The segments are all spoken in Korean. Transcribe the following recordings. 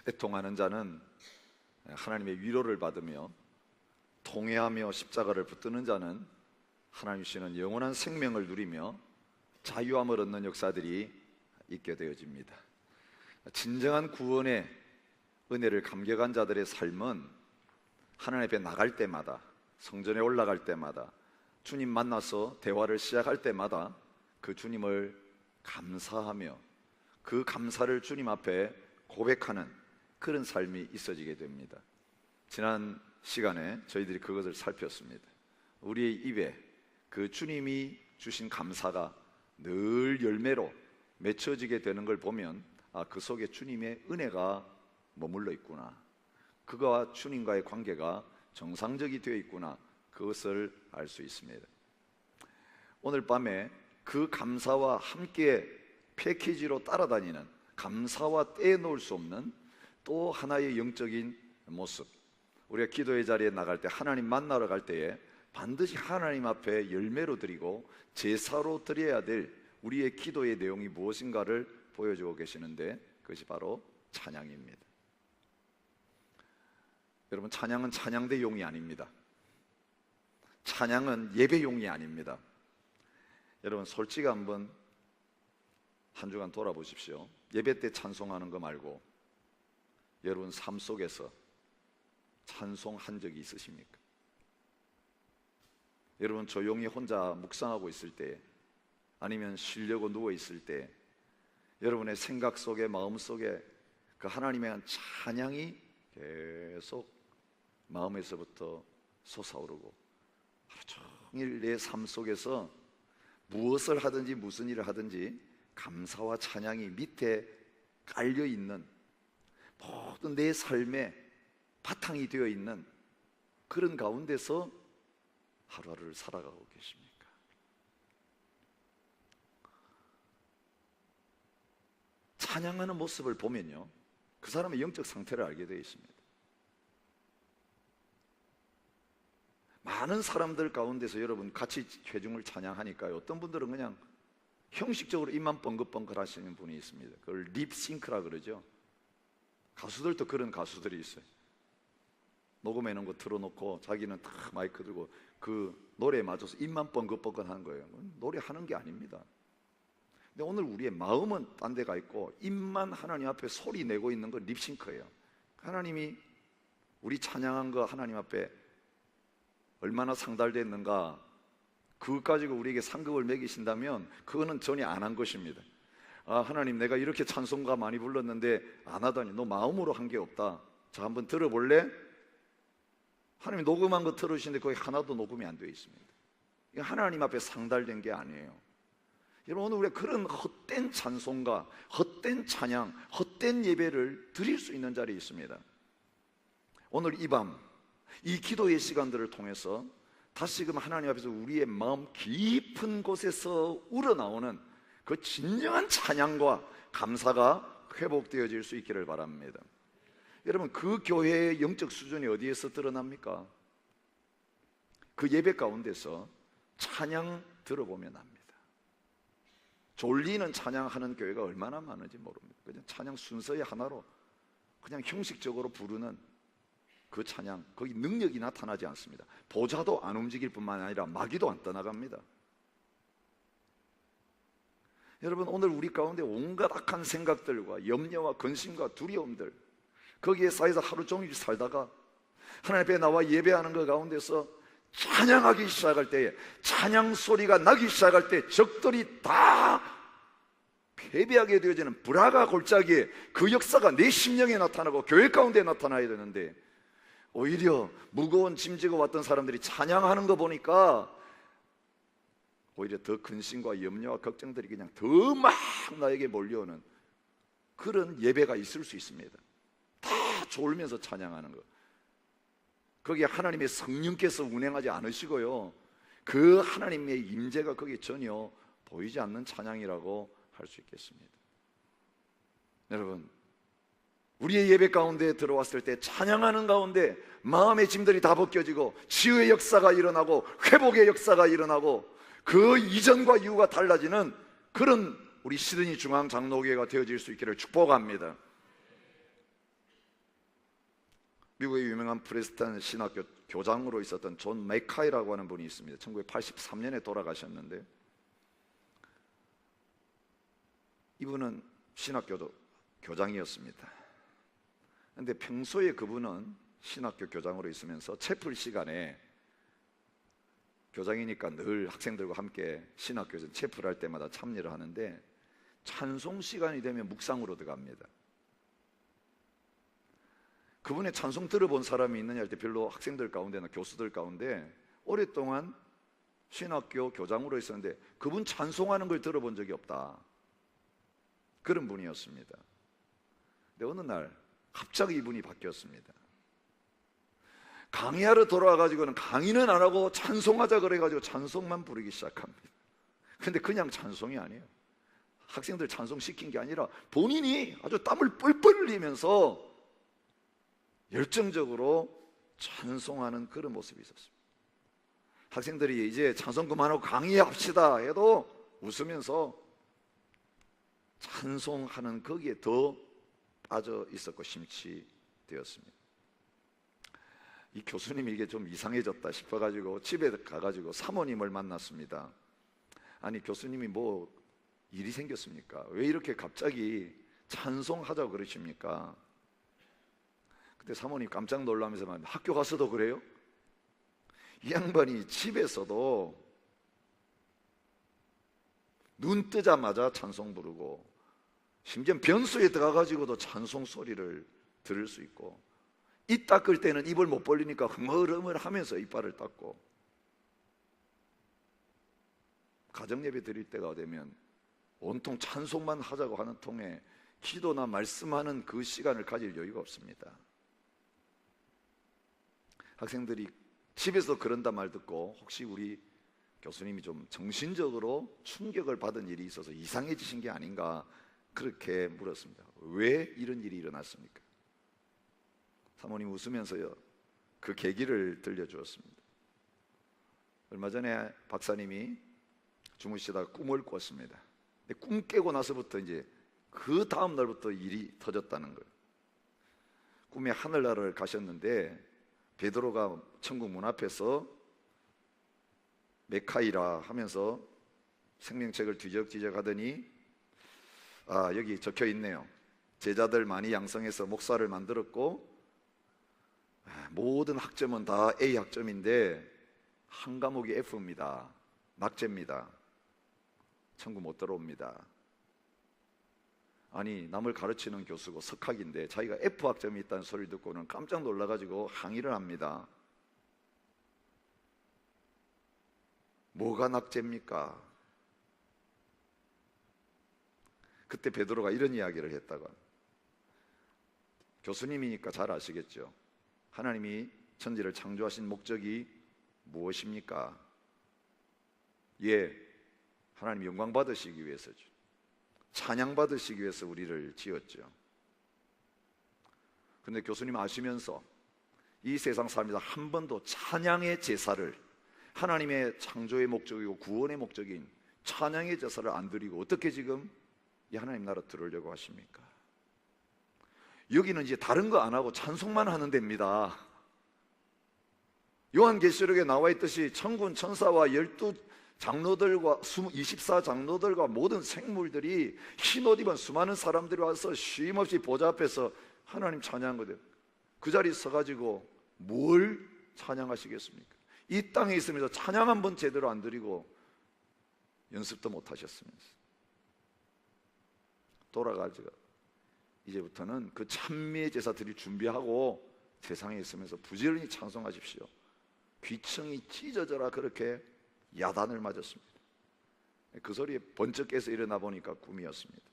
애통하는 자는 하나님의 위로를 받으며, 통회하며 십자가를 붙드는 자는 하나님 주시는 영원한 생명을 누리며 자유함을 얻는 역사들이 있게 되어집니다. 진정한 구원의 은혜를 감격한 자들의 삶은 하나님 앞에 나갈 때마다, 성전에 올라갈 때마다, 주님 만나서 대화를 시작할 때마다 그 주님을 감사하며 그 감사를 주님 앞에 고백하는 그런 삶이 있어지게 됩니다. 지난 시간에 저희들이 그것을 살폈습니다. 우리의 입에 그 주님이 주신 감사가 늘 열매로 맺혀지게 되는 걸 보면, 그 속에 주님의 은혜가 머물러 있구나, 그가 주님과의 관계가 정상적이 되어 있구나, 그것을 알 수 있습니다. 오늘 밤에 그 감사와 함께 패키지로 따라다니는, 감사와 떼놓을 수 없는 또 하나의 영적인 모습, 우리가 기도의 자리에 나갈 때, 하나님 만나러 갈 때에 반드시 하나님 앞에 열매로 드리고 제사로 드려야 될 우리의 기도의 내용이 무엇인가를 보여주고 계시는데, 그것이 바로 찬양입니다. 여러분, 찬양은 찬양대용이 아닙니다. 찬양은 예배용이 아닙니다. 여러분, 솔직히 한번 한 주간 돌아보십시오. 예배 때 찬송하는 거 말고 여러분 삶 속에서 찬송한 적이 있으십니까? 여러분, 조용히 혼자 묵상하고 있을 때, 아니면 쉬려고 누워 있을 때, 여러분의 생각 속에, 마음 속에 그 하나님에 대한 찬양이 계속 마음에서부터 솟아오르고, 하루 종일 내 삶 속에서 무엇을 하든지 무슨 일을 하든지 감사와 찬양이 밑에 깔려있는, 모든 내 삶의 바탕이 되어 있는 그런 가운데서 하루하루를 살아가고 계십니까? 찬양하는 모습을 보면요, 그 사람의 영적 상태를 알게 되어 있습니다. 많은 사람들 가운데서 여러분 같이 회중을 찬양하니까요, 어떤 분들은 그냥 형식적으로 입만 뻥긋뻥긋 하시는 분이 있습니다. 그걸 립싱크라 그러죠. 가수들도 그런 가수들이 있어요. 녹음해 놓은 거 틀어놓고 자기는 딱 마이크 들고 그 노래에 맞춰서 입만 뻥긋뻥긋 하는 거예요. 노래하는 게 아닙니다. 근데 오늘 우리의 마음은 딴 데 가 있고 입만 하나님 앞에 소리 내고 있는 건 립싱크예요. 하나님이 우리 찬양한 거 하나님 앞에 얼마나 상달됐는가, 그것 가지고 우리에게 상급을 매기신다면 그거는 전혀 안 한 것입니다. 하나님, 내가 이렇게 찬송가 많이 불렀는데 안 하다니, 너 마음으로 한 게 없다. 자, 한번 들어볼래? 하나님 녹음한 거 들으시는데 거기 하나도 녹음이 안 되어 있습니다. 이게 하나님 앞에 상달된 게 아니에요. 여러분, 오늘 우리가 그런 헛된 찬송가, 헛된 찬양, 헛된 예배를 드릴 수 있는 자리에 있습니다. 오늘 이 밤, 이 기도의 시간들을 통해서 다시금 하나님 앞에서 우리의 마음 깊은 곳에서 우러나오는 그 진정한 찬양과 감사가 회복되어질 수 있기를 바랍니다. 여러분, 그 교회의 영적 수준이 어디에서 드러납니까? 그 예배 가운데서 찬양 들어보면 압니다. 졸리는 찬양하는 교회가 얼마나 많은지 모릅니다. 그냥 찬양 순서의 하나로 그냥 형식적으로 부르는 그 찬양, 거기 능력이 나타나지 않습니다. 보좌도 안 움직일 뿐만 아니라 마귀도 안 떠나갑니다. 여러분, 오늘 우리 가운데 온갖 악한 생각들과 염려와 근심과 두려움들, 거기에 쌓여서 하루 종일 살다가 하나님 앞에 나와 예배하는 그 가운데서 찬양하기 시작할 때에, 찬양 소리가 나기 시작할 때 적들이 다 패배하게 되어지는 불화가 골짜기에 그 역사가 내 심령에 나타나고 교회 가운데 나타나야 되는데, 오히려 무거운 짐 지고 왔던 사람들이 찬양하는 거 보니까 오히려 더 근심과 염려와 걱정들이 그냥 더 막 나에게 몰려오는 그런 예배가 있을 수 있습니다. 다 졸면서 찬양하는 거, 거기에 하나님의 성령께서 운행하지 않으시고요, 그 하나님의 임재가 거기에 전혀 보이지 않는 찬양이라고 할 수 있겠습니다. 여러분, 우리의 예배 가운데 들어왔을 때 찬양하는 가운데 마음의 짐들이 다 벗겨지고 치유의 역사가 일어나고 회복의 역사가 일어나고 그 이전과 이후가 달라지는 그런 우리 시드니 중앙장로교회가 되어질 수 있기를 축복합니다. 미국의 유명한 프레스탄 신학교 교장으로 있었던 존 맥카이라고 하는 분이 있습니다. 1983년에 돌아가셨는데, 이분은 신학교 교장이었습니다. 그런데 평소에 그분은 신학교 교장으로 있으면서 채플 시간에, 교장이니까 늘 학생들과 함께 신학교에서 채플할 때마다 참여를 하는데, 찬송 시간이 되면 묵상으로 들어갑니다. 그분의 찬송 들어본 사람이 있느냐 할 때 별로 학생들 가운데나 교수들 가운데 오랫동안 신학교 교장으로 있었는데 그분 찬송하는 걸 들어본 적이 없다, 그런 분이었습니다. 근데 어느 날 갑자기 이분이 바뀌었습니다. 강의하러 돌아와가지고는 강의는 안 하고 찬송하자 그래가지고 찬송만 부르기 시작합니다. 근데 그냥 찬송이 아니에요. 학생들 찬송 시킨 게 아니라 본인이 아주 땀을 뻘뻘 흘리면서 열정적으로 찬송하는 그런 모습이 있었습니다. 학생들이 이제 찬송 그만하고 강의합시다 해도 웃으면서 찬송하는 거기에 더 빠져 있었고 심취되었습니다. 이 교수님이 이게 좀 이상해졌다 싶어가지고 집에 가가지고 사모님을 만났습니다. 아니, 교수님이 뭐 일이 생겼습니까? 왜 이렇게 갑자기 찬송하자고 그러십니까? 그때 사모님 깜짝 놀라면서 말합니다. 학교 가서도 그래요? 이 양반이 집에서도 눈 뜨자마자 찬송 부르고, 심지어 변소에 들어가가지고도 찬송 소리를 들을 수 있고, 입 닦을 때는 입을 못 벌리니까 흐물흐물 하면서 이빨을 닦고, 가정예배 드릴 때가 되면 온통 찬송만 하자고 하는 통에 기도나 말씀하는 그 시간을 가질 여유가 없습니다. 학생들이 집에서 그런다 말 듣고 혹시 우리 교수님이 좀 정신적으로 충격을 받은 일이 있어서 이상해지신 게 아닌가 그렇게 물었습니다. 왜 이런 일이 일어났습니까? 사모님 웃으면서요, 그 계기를 들려주었습니다. 얼마 전에 박사님이 주무시다가 꿈을 꿨습니다. 근데 꿈 깨고 나서부터 이제 그 다음 날부터 일이 터졌다는 거예요. 꿈에 하늘나라를 가셨는데 베드로가 천국 문 앞에서 메카이라 하면서 생명책을 뒤적뒤적 하더니, 여기 적혀 있네요. 제자들 많이 양성해서 목사를 만들었고 모든 학점은 다 A 학점인데 한 과목이 F입니다. 낙제입니다. 천국 못 들어옵니다. 아니, 남을 가르치는 교수고 석학인데 자기가 F 학점이 있다는 소리를 듣고는 깜짝 놀라가지고 항의를 합니다. 뭐가 낙제입니까? 그때 베드로가 이런 이야기를 했다가, 교수님이니까 잘 아시겠죠. 하나님이 천지를 창조하신 목적이 무엇입니까? 예, 하나님 영광 받으시기 위해서죠. 찬양 받으시기 위해서 우리를 지었죠. 그런데 교수님 아시면서 이 세상 사람들 한 번도 찬양의 제사를, 하나님의 창조의 목적이고 구원의 목적인 찬양의 제사를 안 드리고 어떻게 지금 이 하나님 나라 들어오려고 하십니까? 여기는 이제 다른 거 안 하고 찬송만 하는 데입니다. 요한계시록에 나와 있듯이 천군 천사와 12 장로들과 24 장로들과 모든 생물들이 흰옷 입은 수많은 사람들이 와서 쉼없이 보좌 앞에서 하나님 찬양한 거예요. 그 자리에 서가지고 뭘 찬양하시겠습니까? 이 땅에 있으면서 찬양 한 번 제대로 안 드리고 연습도 못 하셨으면서 돌아가지고 이제부터는 그 찬미의 제사 드릴 준비하고 세상에 있으면서 부지런히 찬송하십시오. 귀청이 찢어져라 그렇게 야단을 맞았습니다. 그 소리에 번쩍 깨서 일어나 보니까 꿈이었습니다.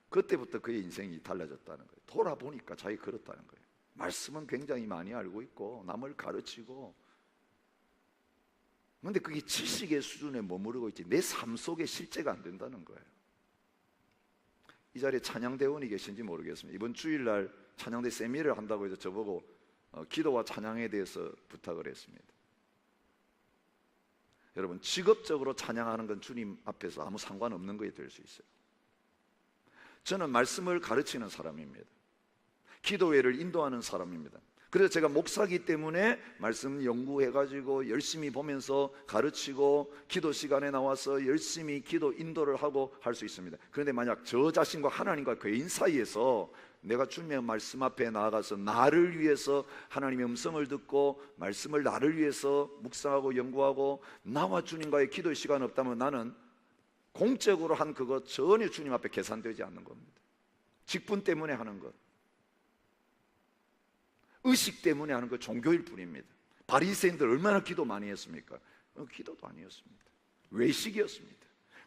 그때부터 그의 인생이 달라졌다는 거예요. 돌아보니까 자기 그렇다는 거예요. 말씀은 굉장히 많이 알고 있고 남을 가르치고, 그런데 그게 지식의 수준에 머무르고 있지 내 삶 속에 실제가 안 된다는 거예요. 이 자리에 찬양대원이 계신지 모르겠습니다. 이번 주일날 찬양대 세미를 한다고 해서 저보고 기도와 찬양에 대해서 부탁을 했습니다. 여러분, 직업적으로 찬양하는 건 주님 앞에서 아무 상관없는 것이 될 수 있어요. 저는 말씀을 가르치는 사람입니다. 기도회를 인도하는 사람입니다. 그래서 제가 목사기 때문에 말씀 연구해가지고 열심히 보면서 가르치고 기도 시간에 나와서 열심히 기도 인도를 하고 할 수 있습니다. 그런데 만약 저 자신과 하나님과 개인 사이에서 내가 주님의 말씀 앞에 나아가서 나를 위해서 하나님의 음성을 듣고 말씀을 나를 위해서 묵상하고 연구하고 나와 주님과의 기도 시간 없다면 나는 공적으로 한 그거 전혀 주님 앞에 계산되지 않는 겁니다. 직분 때문에 하는 것, 의식 때문에 하는 것, 종교일 뿐입니다. 바리새인들 얼마나 기도 많이 했습니까? 기도도 아니었습니다. 외식이었습니다.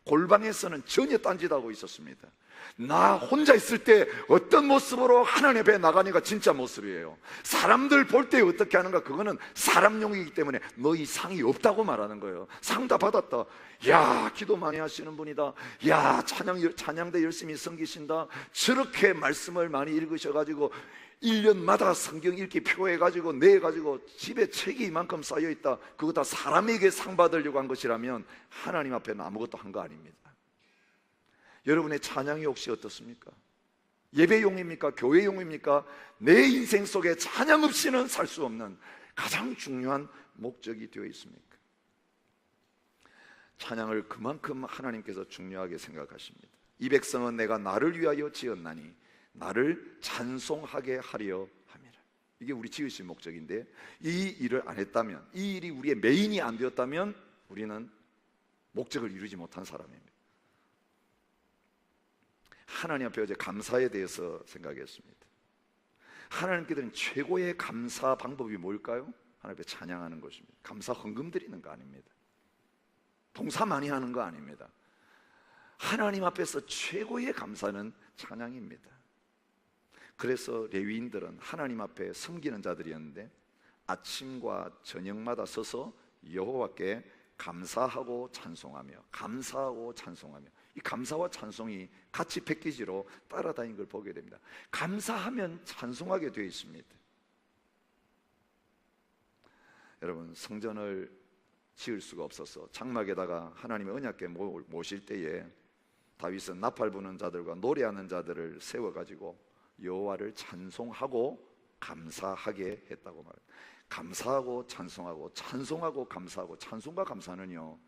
골방에서는 전혀 딴짓하고 있었습니다. 나 혼자 있을 때 어떤 모습으로 하나님 앞에 나가니까 진짜 모습이에요. 사람들 볼 때 어떻게 하는가, 그거는 사람용이기 때문에 너희 상이 없다고 말하는 거예요. 상 다 받았다. 야, 기도 많이 하시는 분이다. 야, 찬양대 열심히 섬기신다. 저렇게 말씀을 많이 읽으셔가지고 1년마다 성경 읽기 표해가지고 내가지고 집에 책이 이만큼 쌓여있다. 그거 다 사람에게 상 받으려고 한 것이라면 하나님 앞에는 아무것도 한 거 아닙니다. 여러분의 찬양이 혹시 어떻습니까? 예배용입니까? 교회용입니까? 내 인생 속에 찬양 없이는 살 수 없는 가장 중요한 목적이 되어 있습니까? 찬양을 그만큼 하나님께서 중요하게 생각하십니다. 이 백성은 내가 나를 위하여 지었나니 나를 찬송하게 하려 함이라. 이게 우리 지으신 목적인데, 이 일을 안 했다면, 이 일이 우리의 메인이 안 되었다면 우리는 목적을 이루지 못한 사람입니다. 하나님 앞에 어제 감사에 대해서 생각했습니다. 하나님께 드린 최고의 감사 방법이 뭘까요? 하나님 앞에 찬양하는 것입니다. 감사 헌금 드리는 거 아닙니다. 봉사 많이 하는 거 아닙니다. 하나님 앞에서 최고의 감사는 찬양입니다. 그래서 레위인들은 하나님 앞에 섬기는 자들이었는데 아침과 저녁마다 서서 여호와께 감사하고 찬송하며, 감사하고 찬송하며, 이 감사와 찬송이 같이 패키지로 따라다니는 걸 보게 됩니다. 감사하면 찬송하게 되어 있습니다. 여러분, 성전을 지을 수가 없어서 장막에다가 하나님의 언약궤 모실 때에 다윗은 나팔 부는 자들과 노래하는 자들을 세워가지고 여호와를 찬송하고 감사하게 했다고 말합니다. 감사하고 찬송하고, 찬송하고 감사하고, 찬송과 감사는요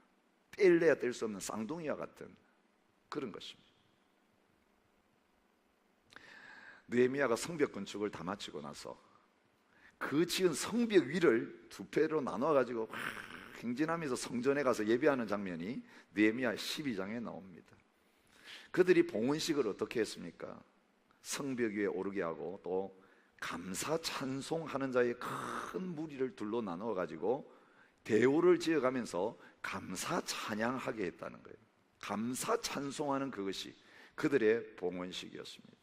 뗄래야 뗄 수 없는 쌍둥이와 같은 그런 것입니다. 느헤미야가 성벽 건축을 다 마치고 나서 그 지은 성벽 위를 두 배로 나눠가지고 행진하면서 성전에 가서 예배하는 장면이 느헤미야 12장에 나옵니다. 그들이 봉헌식을 어떻게 했습니까? 성벽 위에 오르게 하고 또 감사 찬송하는 자의 큰 무리를 둘로 나누어 가지고 대오를 지어가면서 감사 찬양하게 했다는 거예요. 감사 찬송하는 그것이 그들의 봉헌식이었습니다.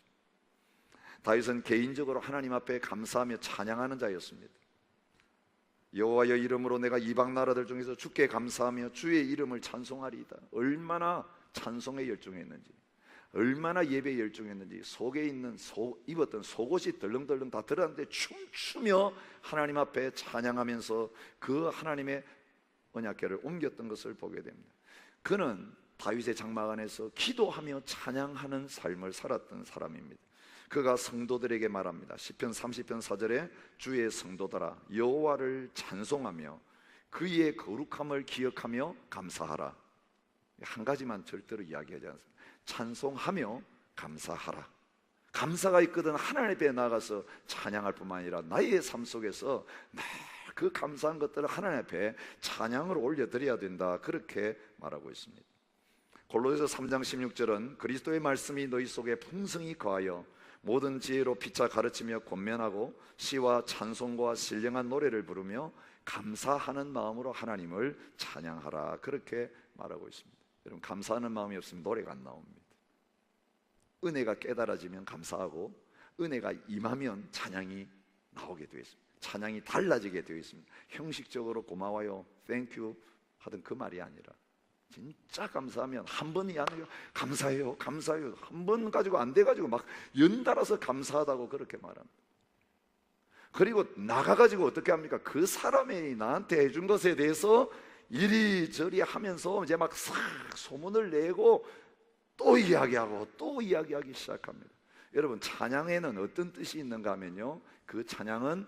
다윗은 개인적으로 하나님 앞에 감사하며 찬양하는 자였습니다. 여호와의 이름으로 내가 이방 나라들 중에서 주께 감사하며 주의 이름을 찬송하리이다. 얼마나 찬송에 열중했는지, 얼마나 예배에 열중했는지, 속에 있는 입었던 속옷이 덜렁덜렁 다 드러났는데 춤추며 하나님 앞에 찬양하면서 그 하나님의 언약궤를 옮겼던 것을 보게 됩니다. 그는 다윗의 장막 안에서 기도하며 찬양하는 삶을 살았던 사람입니다. 그가 성도들에게 말합니다. 시편 30편 4절에 주의 성도들아 여호와를 찬송하며 그의 거룩함을 기억하며 감사하라. 한 가지만 절대로 이야기하지 않습니다. 찬송하며 감사하라. 감사가 있거든 하나님 앞에 나가서 찬양할 뿐만 아니라 나의 삶 속에서 그 감사한 것들을 하나님 앞에 찬양으로 올려드려야 된다, 그렇게 말하고 있습니다. 골로새서 3장 16절은 그리스도의 말씀이 너희 속에 풍성히 거하여 모든 지혜로 피차 가르치며 권면하고 시와 찬송과 신령한 노래를 부르며 감사하는 마음으로 하나님을 찬양하라, 그렇게 말하고 있습니다. 여러분, 감사하는 마음이 없으면 노래가 안 나옵니다. 은혜가 깨달아지면 감사하고 은혜가 임하면 찬양이 나오게 되어 있습니다. 찬양이 달라지게 되어 있습니다. 형식적으로 고마워요, 땡큐 하던 그 말이 아니라 진짜 감사하면 한 번이 아니라 감사해요, 감사해요 한 번 가지고 안 돼가지고 막 연달아서 감사하다고 그렇게 말합니다. 그리고 나가가지고 어떻게 합니까? 그 사람이 나한테 해준 것에 대해서 이리저리 하면서 이제 막 싹 소문을 내고 또 이야기하고 또 이야기하기 시작합니다. 여러분, 찬양에는 어떤 뜻이 있는가 하면요, 그 찬양은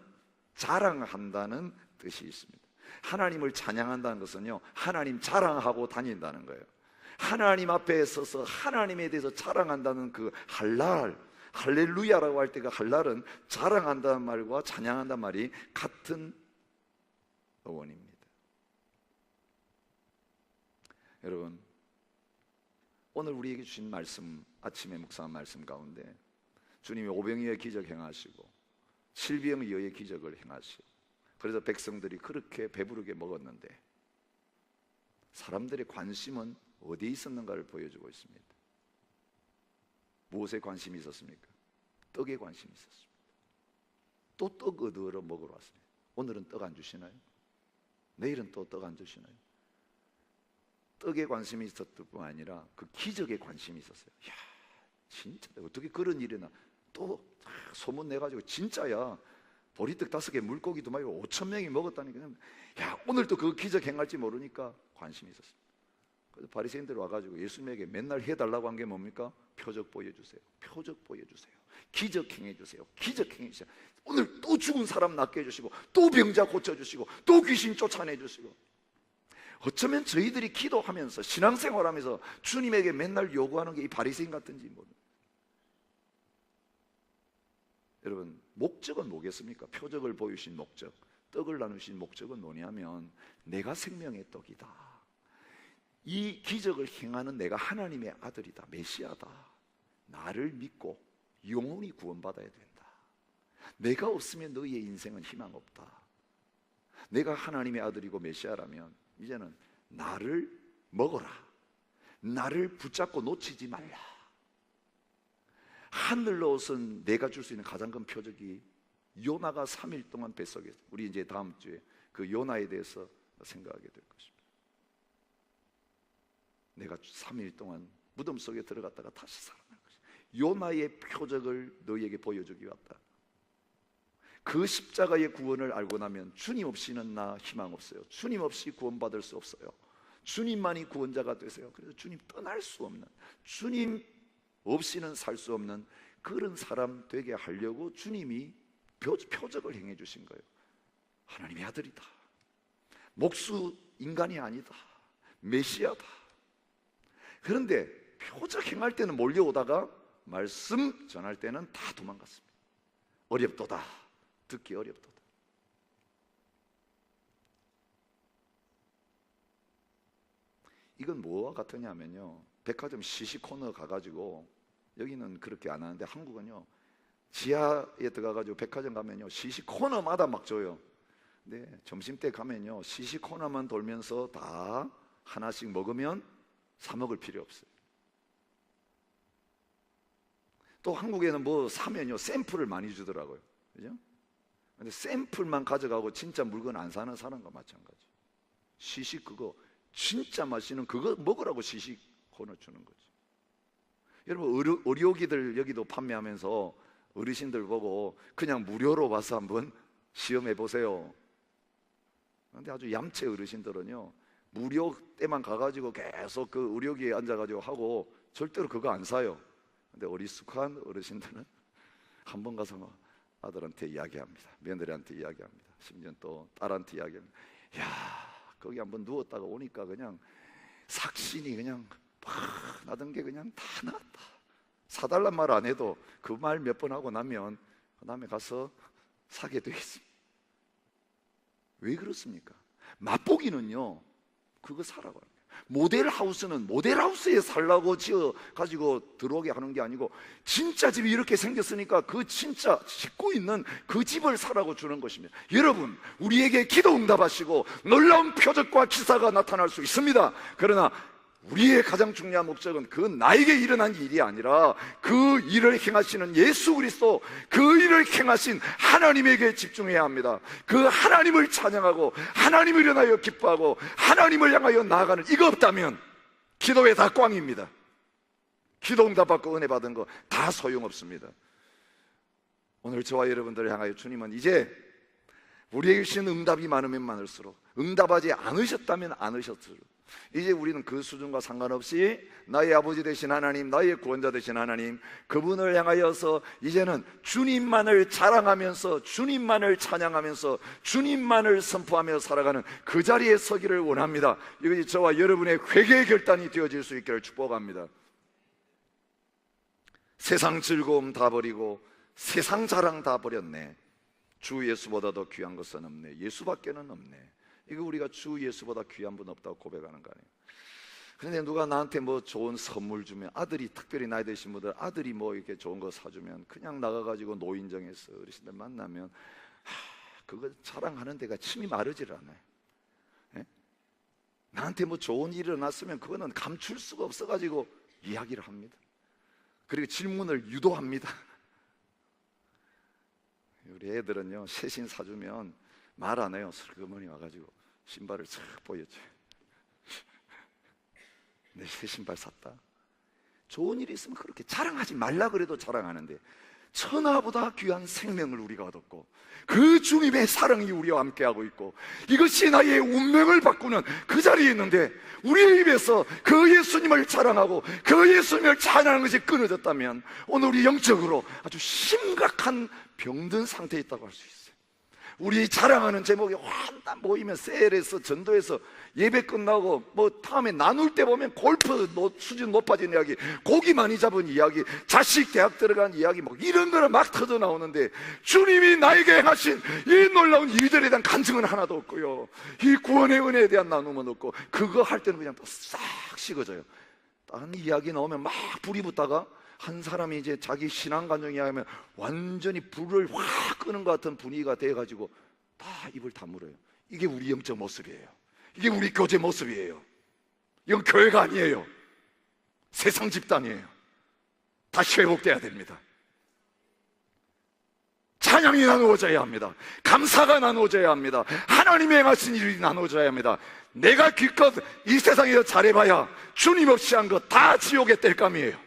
자랑한다는 뜻이 있습니다. 하나님을 찬양한다는 것은요, 하나님 자랑하고 다닌다는 거예요. 하나님 앞에 서서 하나님에 대해서 자랑한다는 그 할랄, 할렐루야라고 할 때 그 할랄은 자랑한다는 말과 찬양한다는 말이 같은 어원입니다. 여러분, 오늘 우리에게 주신 말씀, 아침에 묵상한 말씀 가운데 주님이 오병이어의 기적 행하시고 칠병이어의 기적을 행하시고, 그래서 백성들이 그렇게 배부르게 먹었는데 사람들의 관심은 어디에 있었는가를 보여주고 있습니다. 무엇에 관심이 있었습니까? 떡에 관심이 있었습니다. 또 떡 얻으러 먹으러 왔습니다. 오늘은 떡 안 주시나요? 내일은 또 떡 안 주시나요? 떡에 관심이 있었을 뿐 아니라 그 기적에 관심이 있었어요. 야, 진짜 어떻게 그런 일이 나? 또 소문 내가지고 진짜야, 보리떡 5개 물고기도 막 5,000명이 먹었다니까. 야, 오늘도 그 기적 행할지 모르니까 관심이 있었습니다. 그래서 바리새인들 와가지고 예수님에게 맨날 해달라고 한 게 뭡니까? 표적 보여주세요, 표적 보여주세요, 기적 행해주세요, 기적 행해주세요. 오늘 또 죽은 사람 낫게 해주시고, 또 병자 고쳐주시고, 또 귀신 쫓아내주시고. 어쩌면 저희들이 기도하면서 신앙생활하면서 주님에게 맨날 요구하는 게 이 바리새인 같은지 모릅니다. 여러분, 목적은 뭐겠습니까? 표적을 보여주신 목적, 떡을 나누신 목적은 뭐냐면 내가 생명의 떡이다, 이 기적을 행하는 내가 하나님의 아들이다, 메시아다, 나를 믿고 영원히 구원받아야 된다, 내가 없으면 너희의 인생은 희망 없다, 내가 하나님의 아들이고 메시아라면 이제는 나를 먹어라, 나를 붙잡고 놓치지 말라. 하늘로선 내가 줄 수 있는 가장 큰 표적이 요나가 3일 동안 뱃속에서, 우리 이제 다음 주에 그 요나에 대해서 생각하게 될 것입니다. 내가 3일 동안 무덤 속에 들어갔다가 다시 살아날 것입니다. 요나의 표적을 너희에게 보여주기 왔다. 그 십자가의 구원을 알고 나면 주님 없이는 나 희망 없어요. 주님 없이 구원받을 수 없어요. 주님만이 구원자가 되세요. 그래서 주님 떠날 수 없는, 주님 없이는 살 수 없는 그런 사람 되게 하려고 주님이 표적을 행해 주신 거예요. 하나님의 아들이다, 목수 인간이 아니다, 메시아다. 그런데 표적 행할 때는 몰려오다가 말씀 전할 때는 다 도망갔습니다. 어렵도다, 듣기 어렵도다. 이건 뭐와 같으냐면요, 백화점 시식 코너 가가지고, 여기는 그렇게 안 하는데 한국은요, 지하에 들어가가지고 백화점 가면요 시식 코너마다 막 줘요. 근데 점심때 가면요 시식 코너만 돌면서 다 하나씩 먹으면 사 먹을 필요 없어요. 또 한국에는 뭐 사면요 샘플을 많이 주더라고요. 그죠? 근데 샘플만 가져가고 진짜 물건 안 사는 사람과 마찬가지. 시식 그거 진짜 맛있는 그거 먹으라고 시식 코너 주는 거지. 여러분, 의료기들 여기도 판매하면서 어르신들 보고 그냥 무료로 와서 한번 시험해 보세요. 그런데 아주 얌체 어르신들은요 무료 때만 가가지고 계속 그 의료기에 앉아가지고 하고 절대로 그거 안 사요. 근데 어리숙한 어르신들은 한 번 가서 뭐 아들한테 이야기합니다, 며느리한테 이야기합니다, 심지어 또 딸한테 이야기합니다. 야, 거기 한번 누웠다가 오니까 그냥 삭신이 그냥 팍 나던 게 그냥 다 나왔다. 사달란 말 안 해도 그 말 몇 번 하고 나면 그 다음에 가서 사게 돼 있습니다. 왜 그렇습니까? 맛보기는요 그거 사라고 합니다. 모델하우스는 모델하우스에 살라고 지어가지고 들어오게 하는 게 아니고 진짜 집이 이렇게 생겼으니까 그 진짜 짓고 있는 그 집을 사라고 주는 것입니다. 여러분, 우리에게 기도 응답하시고 놀라운 표적과 기사가 나타날 수 있습니다. 그러나 우리의 가장 중요한 목적은 그 나에게 일어난 일이 아니라 그 일을 행하시는 예수 그리스도, 그 일을 행하신 하나님에게 집중해야 합니다. 그 하나님을 찬양하고 하나님을 인하여 기뻐하고 하나님을 향하여 나아가는 이거 없다면 기도에 다 꽝입니다. 기도 응답받고 은혜 받은 거 다 소용없습니다. 오늘 저와 여러분들을 향하여 주님은 이제 우리에게 주신 응답이 많으면 많을수록, 응답하지 않으셨다면 않으셨을수록 이제 우리는 그 수준과 상관없이 나의 아버지 되신 하나님, 나의 구원자 되신 하나님, 그분을 향하여서 이제는 주님만을 자랑하면서, 주님만을 찬양하면서, 주님만을 선포하며 살아가는 그 자리에 서기를 원합니다. 이것이 저와 여러분의 회개의 결단이 되어질 수 있기를 축복합니다. 세상 즐거움 다 버리고 세상 자랑 다 버렸네. 주 예수보다 더 귀한 것은 없네. 예수밖에는 없네. 이거 우리가 주 예수보다 귀한 분 없다고 고백하는 거 아니에요. 그런데 누가 나한테 뭐 좋은 선물 주면, 아들이 특별히 나이 드신 분들 아들이 뭐 이렇게 좋은 거 사주면 그냥 나가가지고 노인정에서 어르신들 만나면 그거 자랑하는 데가 침이 마르질 않아요. 예? 나한테 뭐 좋은 일이 일어났으면 그거는 감출 수가 없어가지고 이야기를 합니다. 그리고 질문을 유도합니다. 우리 애들은요, 새신 사주면 말 안 해요. 슬그머니 와가지고 신발을 싹 보여줘요. 내 새 신발 샀다. 좋은 일이 있으면 그렇게 자랑하지 말라 그래도 자랑하는데, 천하보다 귀한 생명을 우리가 얻었고 그 주님의 사랑이 우리와 함께하고 있고 이것이 나의 운명을 바꾸는 그 자리에 있는데, 우리의 입에서 그 예수님을 자랑하고 그 예수님을 찬양하는 것이 끊어졌다면 오늘 우리 영적으로 아주 심각한 병든 상태에 있다고 할 수 있어요. 우리 자랑하는 제목이 한단 모이면 셀에서 전도에서 예배 끝나고 뭐 다음에 나눌 때 보면 골프 수준 높아진 이야기, 고기 많이 잡은 이야기, 자식 대학 들어간 이야기, 뭐 이런 거는 막 터져 나오는데 주님이 나에게 행하신 이 놀라운 일들에 대한 간증은 하나도 없고요, 이 구원의 은혜에 대한 나눔은 없고, 그거 할 때는 그냥 싹 식어져요. 딴 이야기 나오면 막 불이 붙다가 한 사람이 이제 자기 신앙 간증 이야기하면 완전히 불을 확 끄는 것 같은 분위기가 돼가지고 다 입을 다물어요. 이게 우리 영적 모습이에요. 이게 우리 교제 모습이에요. 이건 교회가 아니에요. 세상 집단이에요. 다시 회복돼야 됩니다. 찬양이 나누어져야 합니다. 감사가 나누어져야 합니다. 하나님의 행하신 일이 나누어져야 합니다. 내가 기껏 이 세상에서 잘해봐야 주님 없이 한 거 다 지옥의 땔감이에요.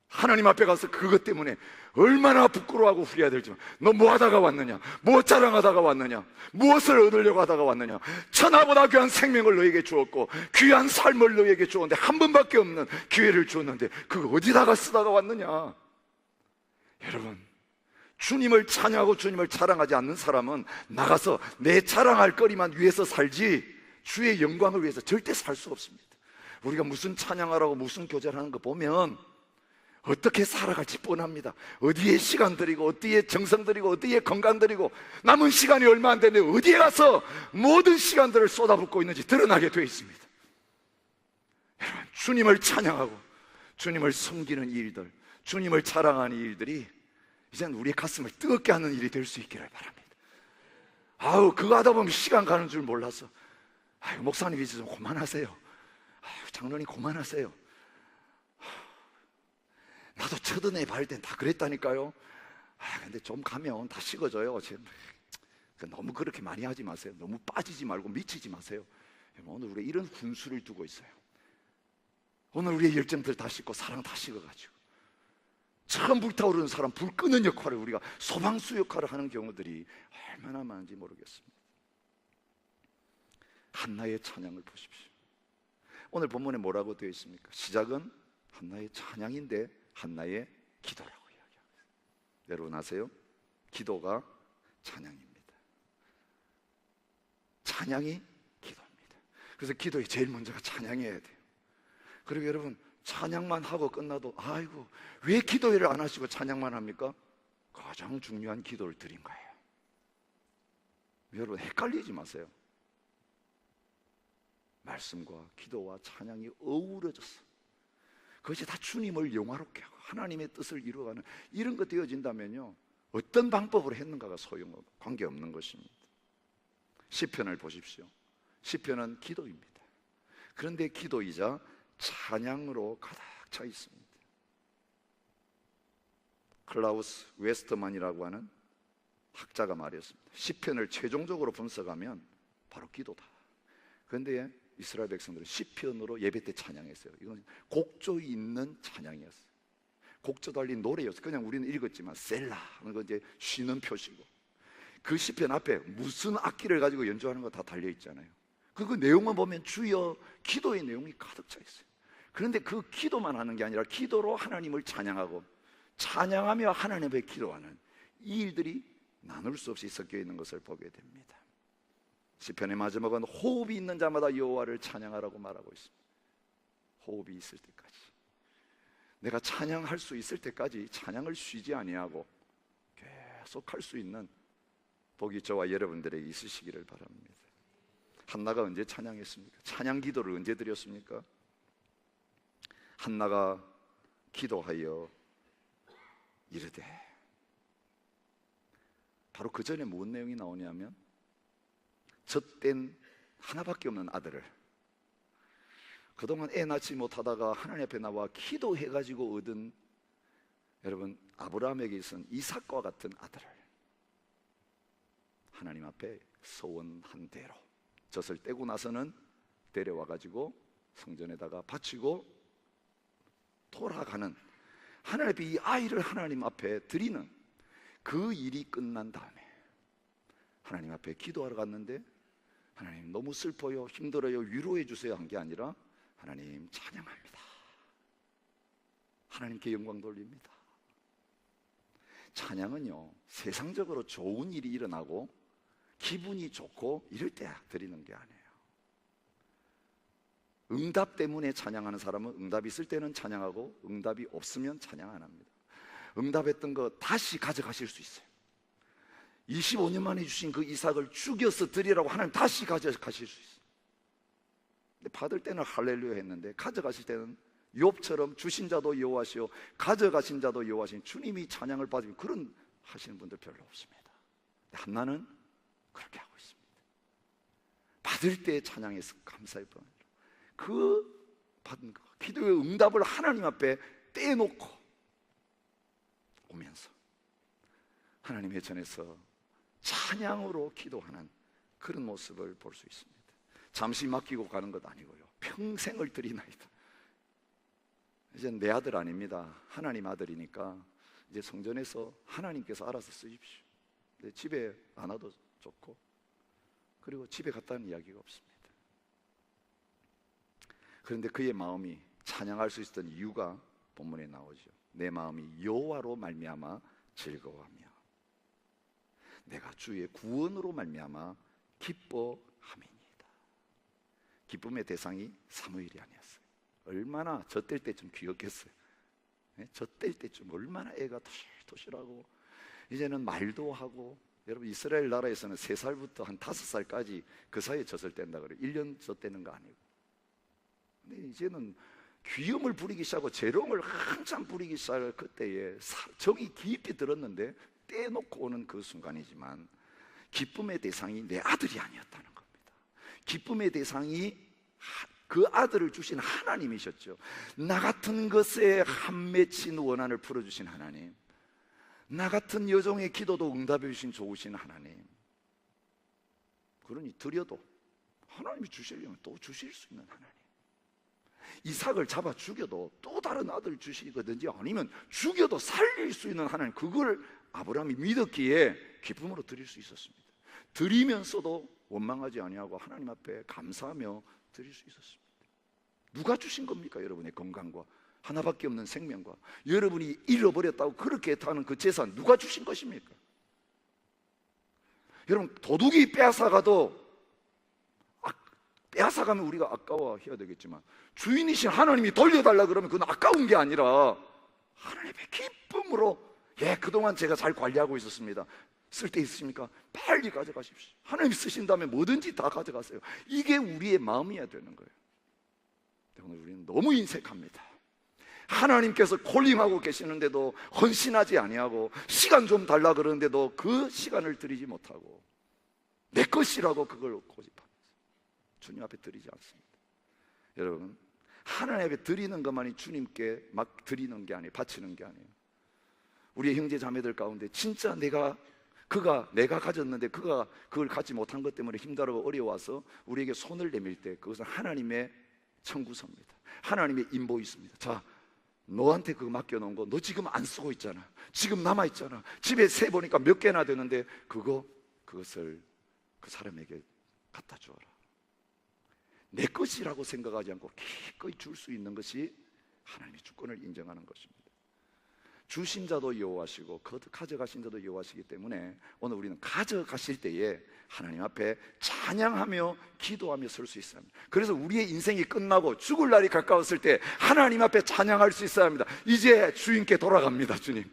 하나님 앞에 가서 그것 때문에 얼마나 부끄러워하고 후회해야 될지. 너 뭐 하다가 왔느냐? 뭐 자랑하다가 왔느냐? 무엇을 얻으려고 하다가 왔느냐? 천하보다 귀한 생명을 너에게 주었고 귀한 삶을 너에게 주었는데 한 번밖에 없는 기회를 주었는데 그거 어디다가 쓰다가 왔느냐? 여러분, 주님을 찬양하고 주님을 자랑하지 않는 사람은 나가서 내 자랑할 거리만 위해서 살지 주의 영광을 위해서 절대 살 수 없습니다. 우리가 무슨 찬양하라고 무슨 교제를 하는 거 보면 어떻게 살아갈지 뻔합니다. 어디에 시간 들이고 어디에 정성 들이고 어디에 건강 들이고 남은 시간이 얼마 안 되는데 어디에 가서 모든 시간들을 쏟아붓고 있는지 드러나게 되어 있습니다. 여러분, 주님을 찬양하고 주님을 섬기는 일들, 주님을 자랑하는 일들이 이제는 우리의 가슴을 뜨겁게 하는 일이 될 수 있기를 바랍니다. 아우, 그거 하다 보면 시간 가는 줄 몰라서, 아유, 목사님 이제 좀 그만하세요. 아유, 장로님 그만하세요. 나도 첫은혜 받을 땐 다 그랬다니까요. 근데 좀 가면 다 식어져요. 너무 그렇게 많이 하지 마세요. 너무 빠지지 말고 미치지 마세요. 오늘 우리 이런 훈수를 두고 있어요. 오늘 우리의 열정들 다 식고 사랑 다 식어가지고 처음 불타오르는 사람 불 끄는 역할을, 우리가 소방수 역할을 하는 경우들이 얼마나 많은지 모르겠습니다. 한나의 찬양을 보십시오. 오늘 본문에 뭐라고 되어 있습니까? 시작은 한나의 찬양인데 한나의 기도라고 이야기합니다. 여러분 아세요? 기도가 찬양입니다. 찬양이 기도입니다. 그래서 기도에 제일 먼저가 찬양해야 돼요. 그리고 여러분, 찬양만 하고 끝나도 아이고 왜 기도를 안 하시고 찬양만 합니까? 가장 중요한 기도를 드린 거예요. 여러분 헷갈리지 마세요. 말씀과 기도와 찬양이 어우러졌어. 그것이 다 주님을 영화롭게 하고 하나님의 뜻을 이루어가는 이런 것 되어진다면요, 어떤 방법으로 했는가가 소용없고 관계없는 것입니다. 시편을 보십시오. 시편은 기도입니다. 그런데 기도이자 찬양으로 가득 차 있습니다. 클라우스 웨스터만이라고 하는 학자가 말했습니다. 시편을 최종적으로 분석하면 바로 기도다. 그런데 이스라엘 백성들은 시편으로 예배 때 찬양했어요. 이건 곡조 있는 찬양이었어요. 곡조 달린 노래였어요. 그냥 우리는 읽었지만 셀라 하는 건 이제 쉬는 표시고, 그 시편 앞에 무슨 악기를 가지고 연주하는 거 다 달려 있잖아요. 그 내용만 보면 주여 기도의 내용이 가득 차 있어요. 그런데 그 기도만 하는 게 아니라 기도로 하나님을 찬양하고 찬양하며 하나님 앞에 기도하는 이 일들이 나눌 수 없이 섞여 있는 것을 보게 됩니다. 시편의 마지막은 호흡이 있는 자마다 여호와를 찬양하라고 말하고 있습니다. 호흡이 있을 때까지, 내가 찬양할 수 있을 때까지 찬양을 쉬지 아니하고 계속 할 수 있는 복이 저와 여러분들에게 있으시기를 바랍니다. 한나가 언제 찬양했습니까? 찬양 기도를 언제 드렸습니까? 한나가 기도하여 이르되, 바로 그 전에 무슨 내용이 나오냐면 젖된 하나밖에 없는 아들을, 그동안 애 낳지 못하다가 하나님 앞에 나와 기도해가지고 얻은, 여러분, 아브라함에게 있은 이삭과 같은 아들을 하나님 앞에 서원한 대로 젖을 떼고 나서는 데려와가지고 성전에다가 바치고 돌아가는, 하나님 앞에 이 아이를 하나님 앞에 드리는 그 일이 끝난 다음에 하나님 앞에 기도하러 갔는데, 하나님 너무 슬퍼요, 힘들어요, 위로해 주세요 한 게 아니라 하나님 찬양합니다, 하나님께 영광 돌립니다. 찬양은요, 세상적으로 좋은 일이 일어나고 기분이 좋고 이럴 때 드리는 게 아니에요. 응답 때문에 찬양하는 사람은 응답이 있을 때는 찬양하고 응답이 없으면 찬양 안 합니다. 응답했던 거 다시 가져가실 수 있어요. 25년 만에 주신 그 이삭을 죽여서 드리라고 하나님 다시 가져가실 수 있어요. 근데 받을 때는 할렐루야 했는데 가져가실 때는 욥처럼 주신 자도 여호와시오 가져가신 자도 여호와신 주님이 찬양을 받으면, 그런 하시는 분들 별로 없습니다. 한나는 그렇게 하고 있습니다. 받을 때 찬양해서 감사의 번, 그 받은 거, 기도의 응답을 하나님 앞에 떼놓고 오면서 하나님의 전에서 찬양으로 기도하는 그런 모습을 볼 수 있습니다. 잠시 맡기고 가는 것 아니고요, 평생을 드리나이다. 이제 내 아들 아닙니다. 하나님 아들이니까 이제 성전에서 하나님께서 알아서 쓰십시오. 집에 안 와도 좋고, 그리고 집에 갔다는 이야기가 없습니다. 그런데 그의 마음이 찬양할 수 있었던 이유가 본문에 나오죠. 내 마음이 여호와로 말미암아 즐거워하며 내가 주의 구원으로 말미암아 기뻐함이니이다. 기쁨의 대상이 사무엘이 아니었어요. 얼마나 젖될 때쯤 귀엽겠어요. 젖될 때쯤 얼마나 애가 토실토실하고 이제는 말도 하고, 여러분 이스라엘 나라에서는 3살부터 한 5살까지 그 사이에 젖을 뗀다 그래요. 1년 젖대는 거 아니고. 근데 이제는 귀염을 부리기 시작하고 재롱을 한참 부리기 시작할 그때에 정이 깊이 들었는데 떼놓고 오는 그 순간이지만, 기쁨의 대상이 내 아들이 아니었다는 겁니다. 기쁨의 대상이 그 아들을 주신 하나님이셨죠. 나 같은 것에 한 맺힌 원한을 풀어주신 하나님, 나 같은 여종의 기도도 응답해 주신 좋으신 하나님, 그러니 드려도 하나님이 주시려면 또 주실 수 있는 하나님, 이삭을 잡아 죽여도 또 다른 아들 주시거든지 아니면 죽여도 살릴 수 있는 하나님, 그걸 아브라함이 믿었기에 기쁨으로 드릴 수 있었습니다. 드리면서도 원망하지 아니하고 하나님 앞에 감사하며 드릴 수 있었습니다. 누가 주신 겁니까? 여러분의 건강과 하나밖에 없는 생명과 여러분이 잃어버렸다고 그렇게 애타는 그 재산 누가 주신 것입니까? 여러분, 도둑이 빼앗아가도 빼앗아가면 우리가 아까워해야 되겠지만, 주인이신 하나님이 돌려달라 그러면 그건 아까운 게 아니라 하나님의 기쁨으로, 그동안 제가 잘 관리하고 있었습니다, 쓸 데 있습니까? 빨리 가져가십시오. 하나님이 쓰신다면 뭐든지 다 가져가세요. 이게 우리의 마음이어야 되는 거예요. 오늘 우리는 너무 인색합니다. 하나님께서 콜링하고 계시는데도 헌신하지 아니하고, 시간 좀 달라 그러는데도 그 시간을 드리지 못하고 내 것이라고 그걸 고집합니다. 주님 앞에 드리지 않습니다. 여러분, 하나님 앞에 드리는 것만이 주님께 막 드리는 게 아니에요. 바치는 게 아니에요. 우리의 형제 자매들 가운데 진짜 내가 가졌는데 그가 그걸 갖지 못한 것 때문에 힘들고 어려워서 우리에게 손을 내밀 때, 그것은 하나님의 청구서입니다. 하나님의 인보이스입니다. 자, 너한테 그거 맡겨놓은 거 너 지금 안 쓰고 있잖아, 지금 남아있잖아, 집에 세보니까 몇 개나 되는데 그것을 그 사람에게 갖다 주어라. 내 것이라고 생각하지 않고 기꺼이 줄 수 있는 것이 하나님의 주권을 인정하는 것입니다. 주신 자도 여호와시고 가져가신 자도 여호와시기 때문에 오늘 우리는 가져가실 때에 하나님 앞에 찬양하며 기도하며 설 수 있어야 합니다. 그래서 우리의 인생이 끝나고 죽을 날이 가까웠을 때 하나님 앞에 찬양할 수 있어야 합니다. 이제 주인께 돌아갑니다. 주님,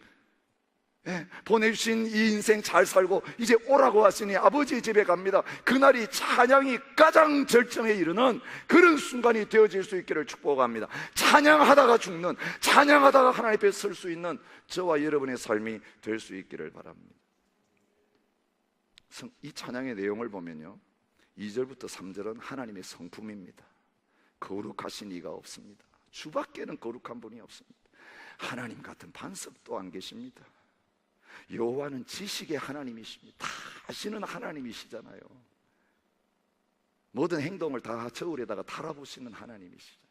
보내주신 이 인생 잘 살고 이제 오라고 하시니 아버지의 집에 갑니다. 그날이 찬양이 가장 절정에 이르는 그런 순간이 되어질 수 있기를 축복합니다. 찬양하다가 죽는, 찬양하다가 하나님 앞에 설 수 있는 저와 여러분의 삶이 될 수 있기를 바랍니다. 이 찬양의 내용을 보면요, 2절부터 3절은 하나님의 성품입니다. 거룩하신 이가 없습니다. 주밖에는 거룩한 분이 없습니다. 하나님 같은 반석도 안 계십니다. 여호와는 지식의 하나님이십니다. 다 아시는 하나님이시잖아요. 모든 행동을 다 저울에다가 달아보시는 하나님이시잖아요.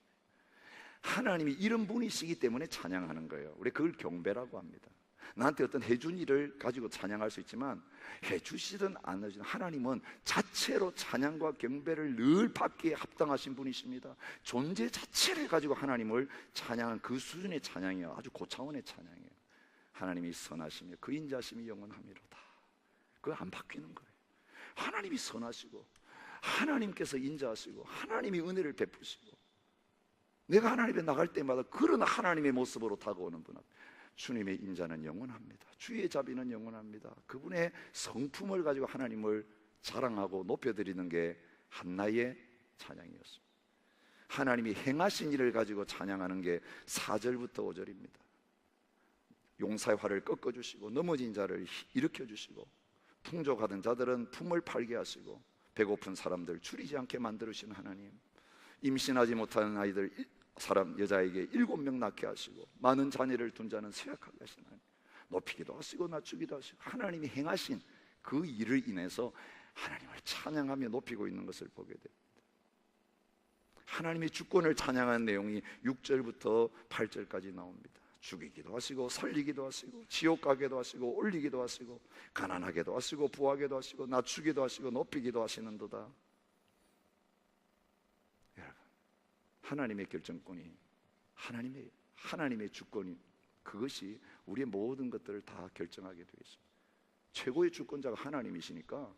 하나님이 이런 분이시기 때문에 찬양하는 거예요. 우리 그걸 경배라고 합니다. 나한테 어떤 해준 일을 가지고 찬양할 수 있지만 해주시든 안 해주든 하나님은 자체로 찬양과 경배를 늘 받기에 합당하신 분이십니다. 존재 자체를 가지고 하나님을 찬양한 그 수준의 찬양이에요. 아주 고차원의 찬양이에요. 하나님이 선하시며 그 인자심이 영원하미로다. 그거 안 바뀌는 거예요. 하나님이 선하시고 하나님께서 인자하시고 하나님이 은혜를 베푸시고 내가 하나님 앞에 나갈 때마다 그런 하나님의 모습으로 다가오는 분 앞에 주님의 인자는 영원합니다. 주의 자비는 영원합니다. 그분의 성품을 가지고 하나님을 자랑하고 높여드리는 게 한나의 찬양이었습니다. 하나님이 행하신 일을 가지고 찬양하는 게 4절부터 5절입니다. 용사의 활을 꺾어주시고 넘어진 자를 일으켜주시고 풍족하던 자들은 품을 팔게 하시고 배고픈 사람들 줄이지 않게 만들으시는 하나님, 임신하지 못하는 아이들 여자에게 7명 낳게 하시고 많은 자녀를 둔 자는 쇠약하게 하시는 하나님, 높이기도 하시고 낮추기도 하시고 하나님이 행하신 그 일을 인해서 하나님을 찬양하며 높이고 있는 것을 보게 됩니다. 하나님의 주권을 찬양하는 내용이 6절부터 8절까지 나옵니다. 죽이기도 하시고 살리기도 하시고 지옥 가게도 하시고 올리기도 하시고 가난하게도 하시고 부하게도 하시고 낮추기도 하시고 높이기도 하시는도다. 여러분, 하나님의 결정권이 하나님의 주권이 그것이 우리의 모든 것들을 다 결정하게 되어 있습니다. 최고의 주권자가 하나님이시니까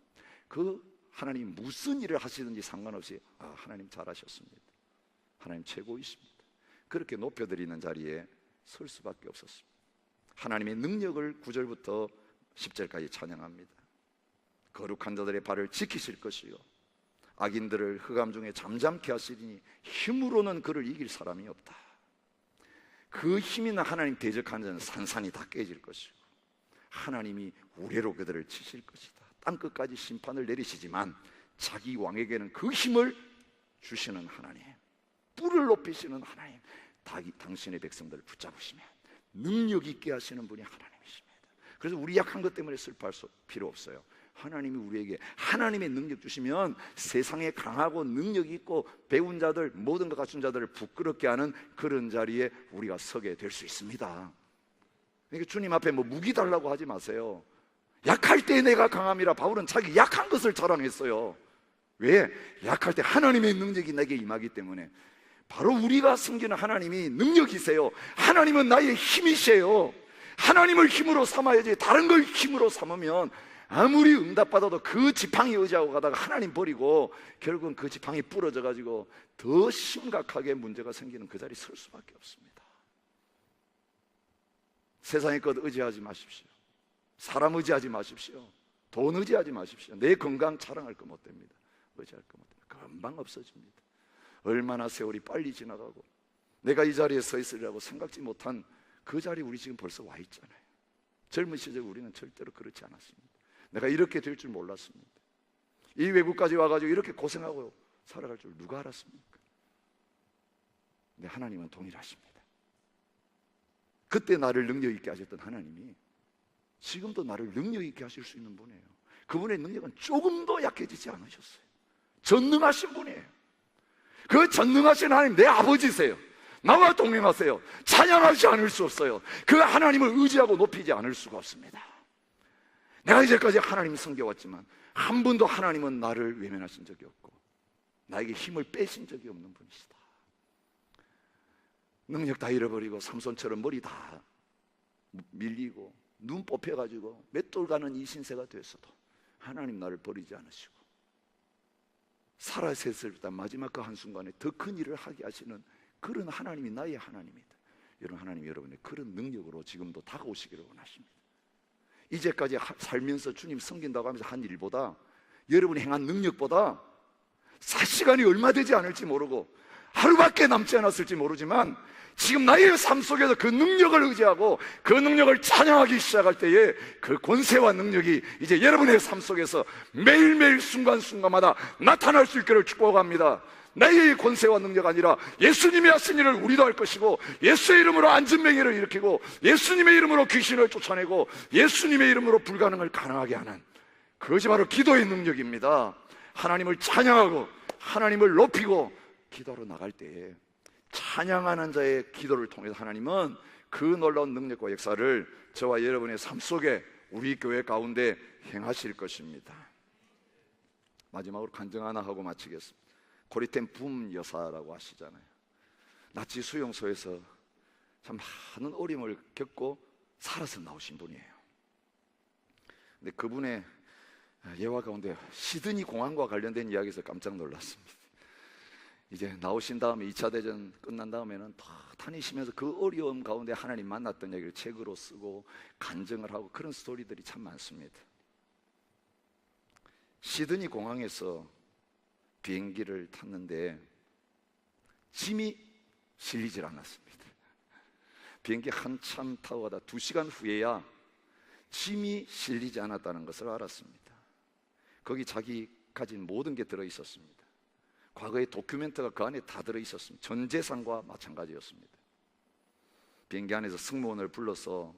그 하나님이 무슨 일을 하시든지 상관없이 하나님 잘하셨습니다. 하나님 최고이십니다. 그렇게 높여드리는 자리에 설 수밖에 없었습니다. 하나님의 능력을 9절부터 10절까지 찬양합니다. 거룩한 자들의 발을 지키실 것이요 악인들을 흑암 중에 잠잠케 하시리니 힘으로는 그를 이길 사람이 없다. 그 힘 있는 하나님 대적하는 자는 산산이 다 깨질 것이고 하나님이 우레로 그들을 치실 것이다. 땅끝까지 심판을 내리시지만 자기 왕에게는 그 힘을 주시는 하나님, 뿔을 높이시는 하나님, 당신의 백성들을 붙잡으시면 능력 있게 하시는 분이 하나님이십니다. 그래서 우리 약한 것 때문에 슬퍼할 필요 없어요. 하나님이 우리에게 하나님의 능력 주시면 세상에 강하고 능력 있고 배운 자들, 모든 것 갖춘 자들을 부끄럽게 하는 그런 자리에 우리가 서게 될 수 있습니다. 그러니까 주님 앞에 무기 달라고 하지 마세요. 약할 때 내가 강함이라 바울은 자기 약한 것을 자랑했어요. 왜? 약할 때 하나님의 능력이 내게 임하기 때문에. 바로 우리가 섬기는 하나님이 능력이세요. 하나님은 나의 힘이세요. 하나님을 힘으로 삼아야지 다른 걸 힘으로 삼으면 아무리 응답받아도 그 지팡이 의지하고 가다가 하나님 버리고 결국은 그 지팡이 부러져 가지고 더 심각하게 문제가 생기는 그 자리에 설 수밖에 없습니다. 세상의 것 의지하지 마십시오. 사람 의지하지 마십시오. 돈 의지하지 마십시오. 내 건강 자랑할 거 못 됩니다. 의지할 거 못 됩니다. 금방 없어집니다. 얼마나 세월이 빨리 지나가고 내가 이 자리에 서 있으리라고 생각지 못한 그 자리에 우리 지금 벌써 와 있잖아요. 젊은 시절 우리는 절대로 그렇지 않았습니다. 내가 이렇게 될 줄 몰랐습니다. 이 외국까지 와가지고 이렇게 고생하고 살아갈 줄 누가 알았습니까? 근데 하나님은 동일하십니다. 그때 나를 능력 있게 하셨던 하나님이 지금도 나를 능력 있게 하실 수 있는 분이에요. 그분의 능력은 조금도 약해지지 않으셨어요. 전능하신 분이에요. 그 전능하신 하나님 내 아버지세요. 나와 동행하세요. 찬양하지 않을 수 없어요. 그 하나님을 의지하고 높이지 않을 수가 없습니다. 내가 이제까지 하나님 섬겨왔지만 한 번도 하나님은 나를 외면하신 적이 없고 나에게 힘을 빼신 적이 없는 분이시다. 능력 다 잃어버리고 삼손처럼 머리 다 밀리고 눈 뽑혀가지고 맷돌 가는 이 신세가 됐어도 하나님 나를 버리지 않으시고 살아있을 때 마지막 그 한순간에 더 큰 일을 하게 하시는 그런 하나님이 나의 하나님이다. 이런 하나님 여러분의 그런 능력으로 지금도 다가오시기를 원하십니다. 이제까지 살면서 주님 섬긴다고 하면서 한 일보다, 여러분이 행한 능력보다 살 시간이 얼마 되지 않을지 모르고 하루밖에 남지 않았을지 모르지만 지금 나의 삶 속에서 그 능력을 의지하고 그 능력을 찬양하기 시작할 때에 그 권세와 능력이 이제 여러분의 삶 속에서 매일매일 순간순간마다 나타날 수 있기를 축복합니다. 나의 권세와 능력 아니라 예수님이 하신 일을 우리도 할 것이고, 예수의 이름으로 안전병해를 일으키고, 예수님의 이름으로 귀신을 쫓아내고, 예수님의 이름으로 불가능을 가능하게 하는, 그것이 바로 기도의 능력입니다. 하나님을 찬양하고 하나님을 높이고 기도로 나갈 때에 찬양하는 자의 기도를 통해서 하나님은 그 놀라운 능력과 역사를 저와 여러분의 삶 속에 우리 교회 가운데 행하실 것입니다. 마지막으로 간증 하나 하고 마치겠습니다. 고리텐 붐 여사라고 아시잖아요. 나치 수용소에서 참 많은 어려움을 겪고 살아서 나오신 분이에요. 근데 그분의 예화 가운데 시드니 공항과 관련된 이야기에서 깜짝 놀랐습니다. 이제 나오신 다음에 2차 대전 끝난 다음에는 더 다니시면서 그 어려움 가운데 하나님 만났던 얘기를 책으로 쓰고 간증을 하고 그런 스토리들이 참 많습니다. 시드니 공항에서 비행기를 탔는데 짐이 실리질 않았습니다. 비행기 한참 타고 가다 2시간 후에야 짐이 실리지 않았다는 것을 알았습니다. 거기 자기 가진 모든 게 들어있었습니다. 과거의 도큐멘트가 그 안에 다 들어있었습니다. 전 재산과 마찬가지였습니다. 비행기 안에서 승무원을 불러서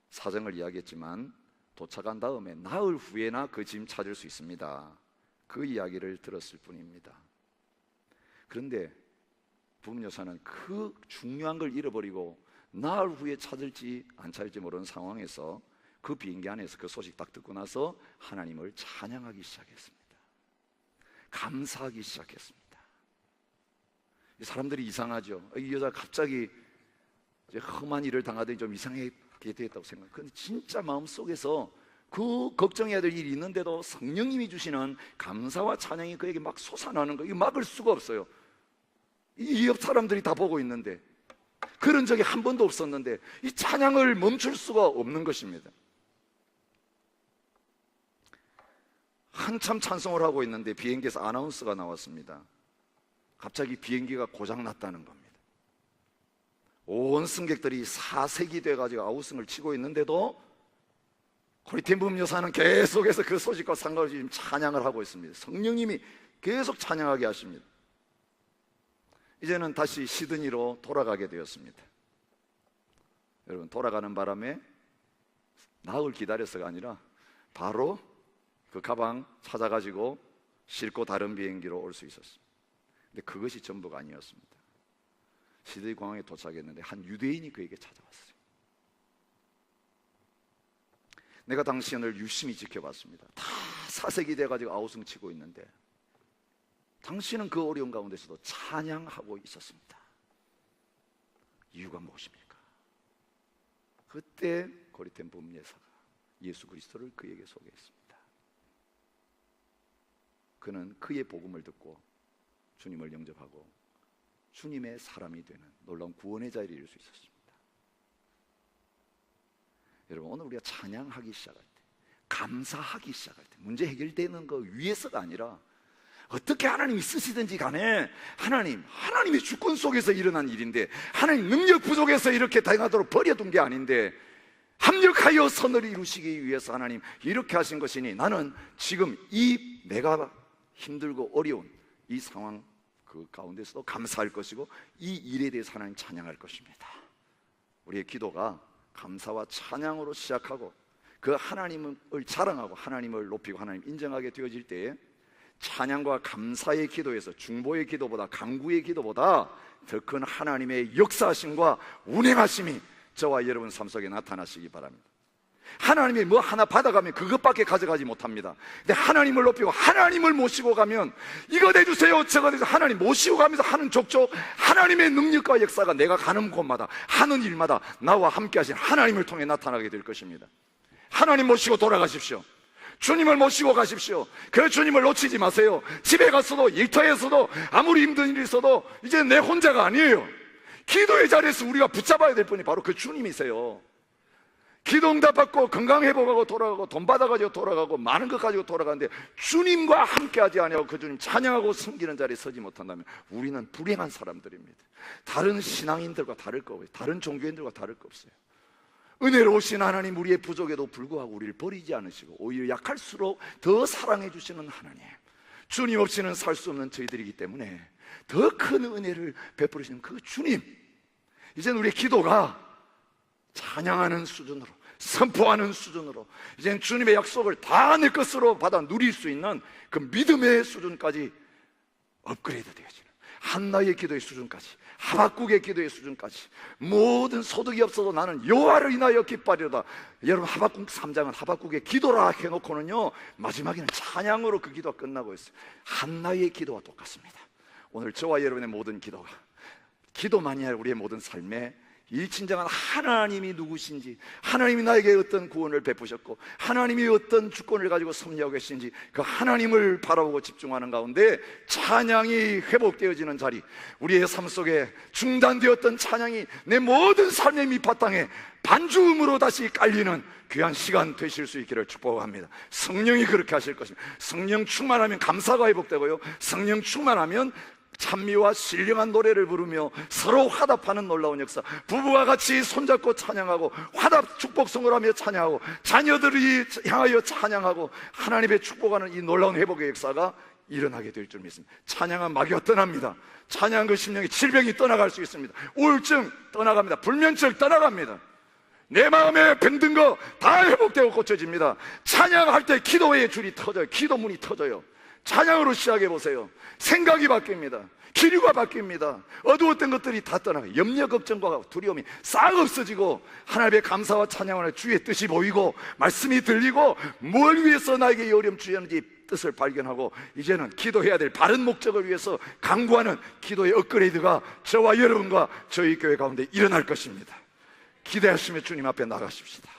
사정을 이야기했지만 도착한 다음에 나흘 후에나 그 짐 찾을 수 있습니다. 그 이야기를 들었을 뿐입니다. 그런데 붐 여사는 그 중요한 걸 잃어버리고 나흘 후에 찾을지 안 찾을지 모르는 상황에서 그 비행기 안에서 그 소식 딱 듣고 나서 하나님을 찬양하기 시작했습니다. 감사하기 시작했습니다. 사람들이 이상하죠. 이 여자가 갑자기 이제 험한 일을 당하더니 좀 이상하게 되었다고 생각해요. 그런데 진짜 마음속에서 그 걱정해야 될 일이 있는데도 성령님이 주시는 감사와 찬양이 그에게 막 솟아나는 거, 이거 막을 수가 없어요. 이 옆 사람들이 다 보고 있는데, 그런 적이 한 번도 없었는데 이 찬양을 멈출 수가 없는 것입니다. 한참 찬송을 하고 있는데 비행기에서 아나운스가 나왔습니다. 갑자기 비행기가 고장났다는 겁니다. 온 승객들이 사색이 돼가지고 아우성을 치고 있는데도 고리텐 붐 여사는 계속해서 그 소식과 상관없이 찬양을 하고 있습니다. 성령님이 계속 찬양하게 하십니다. 이제는 다시 시드니로 돌아가게 되었습니다. 여러분, 돌아가는 바람에 나흘 기다려서가 아니라 바로 그 가방 찾아가지고 싣고 다른 비행기로 올 수 있었습니다. 근데 그것이 전부가 아니었습니다. 시드니 공항에 도착했는데 한 유대인이 그에게 찾아왔어요. 내가 당신을 유심히 지켜봤습니다. 다 사색이 돼가지고 아우성치고 있는데 당신은 그 어려운 가운데서도 찬양하고 있었습니다. 이유가 무엇입니까? 그때 고리텐 붐 여사가 예수 그리스도를 그에게 소개했습니다. 그는 그의 복음을 듣고 주님을 영접하고 주님의 사람이 되는 놀라운 구원의 자리에 이를 수 있었습니다. 여러분, 오늘 우리가 찬양하기 시작할 때, 감사하기 시작할 때, 문제 해결되는 거 위에서가 아니라 어떻게 하나님이 쓰시든지 간에 하나님의 주권 속에서 일어난 일인데, 하나님 능력 부족해서 이렇게 당하도록 버려둔 게 아닌데 합력하여 선을 이루시기 위해서 하나님 이렇게 하신 것이니 나는 지금 이 내가 힘들고 어려운 이 상황 그 가운데서도 감사할 것이고 이 일에 대해서 하나님 찬양할 것입니다. 우리의 기도가 감사와 찬양으로 시작하고 그 하나님을 자랑하고 하나님을 높이고 하나님 인정하게 되어질 때에 찬양과 감사의 기도에서 중보의 기도보다 간구의 기도보다 더 큰 하나님의 역사하심과 운행하심이 저와 여러분 삶 속에 나타나시기 바랍니다. 하나님이 뭐 하나 받아가면 그것밖에 가져가지 못합니다. 근데 하나님을 높이고 하나님을 모시고 가면 이거 내주세요 저거 내주세요 하나님 모시고 가면서 하는 족족 하나님의 능력과 역사가 내가 가는 곳마다 하는 일마다 나와 함께 하신 하나님을 통해 나타나게 될 것입니다. 하나님 모시고 돌아가십시오. 주님을 모시고 가십시오. 그 주님을 놓치지 마세요. 집에 가서도 일터에서도 아무리 힘든 일이 있어도 이제 내 혼자가 아니에요. 기도의 자리에서 우리가 붙잡아야 될 분이 바로 그 주님이세요. 기도 응답받고 건강 회복하고 돌아가고 돈 받아가지고 돌아가고 많은 것 가지고 돌아가는데 주님과 함께하지 아니하고 그 주님 찬양하고 섬기는 자리에 서지 못한다면 우리는 불행한 사람들입니다. 다른 신앙인들과 다를 거 없어요. 다른 종교인들과 다를 거 없어요. 은혜로우신 하나님, 우리의 부족에도 불구하고 우리를 버리지 않으시고 오히려 약할수록 더 사랑해 주시는 하나님, 주님 없이는 살 수 없는 저희들이기 때문에 더 큰 은혜를 베풀으시는 그 주님, 이제는 우리의 기도가 찬양하는 수준으로, 선포하는 수준으로, 이제는 주님의 약속을 다 내 것으로 받아 누릴 수 있는 그 믿음의 수준까지 업그레이드 되어지는, 한나의 기도의 수준까지, 하박국의 기도의 수준까지, 모든 소득이 없어도 나는 여호와를 인하여 기뻐하리로다. 여러분, 하박국 3장은 하박국의 기도라 해놓고는요 마지막에는 찬양으로 그 기도가 끝나고 있어요. 한나의 기도와 똑같습니다. 오늘 저와 여러분의 모든 기도가, 기도만이 아니라 우리의 모든 삶에 이 진정한 하나님이 누구신지, 하나님이 나에게 어떤 구원을 베푸셨고 하나님이 어떤 주권을 가지고 섭리하고 계신지 그 하나님을 바라보고 집중하는 가운데 찬양이 회복되어지는 자리, 우리의 삶 속에 중단되었던 찬양이 내 모든 삶의 밑바탕에 반주음으로 다시 깔리는 귀한 시간 되실 수 있기를 축복합니다. 성령이 그렇게 하실 것입니다. 성령 충만하면 감사가 회복되고요, 성령 충만하면 찬미와 신령한 노래를 부르며 서로 화답하는 놀라운 역사, 부부와 같이 손잡고 찬양하고 화답 축복성을 하며 찬양하고 자녀들이 향하여 찬양하고 하나님의 축복하는 이 놀라운 회복의 역사가 일어나게 될 줄 믿습니다. 찬양한 마귀가 떠납니다. 찬양한 그 심령의 질병이 떠나갈 수 있습니다. 우울증 떠나갑니다. 불면증 떠나갑니다. 내 마음에 병든 거 다 회복되고 고쳐집니다. 찬양할 때 기도의 줄이 터져요. 기도문이 터져요. 찬양으로 시작해 보세요. 생각이 바뀝니다. 기류가 바뀝니다. 어두웠던 것들이 다 떠나고 염려, 걱정과 두려움이 싹 없어지고 하나님의 감사와 찬양을 주의 뜻이 보이고 말씀이 들리고 뭘 위해서 나에게 이 어려움 주셨는지 뜻을 발견하고 이제는 기도해야 될 바른 목적을 위해서 강구하는 기도의 업그레이드가 저와 여러분과 저희 교회 가운데 일어날 것입니다. 기대하시며 주님 앞에 나가십시다.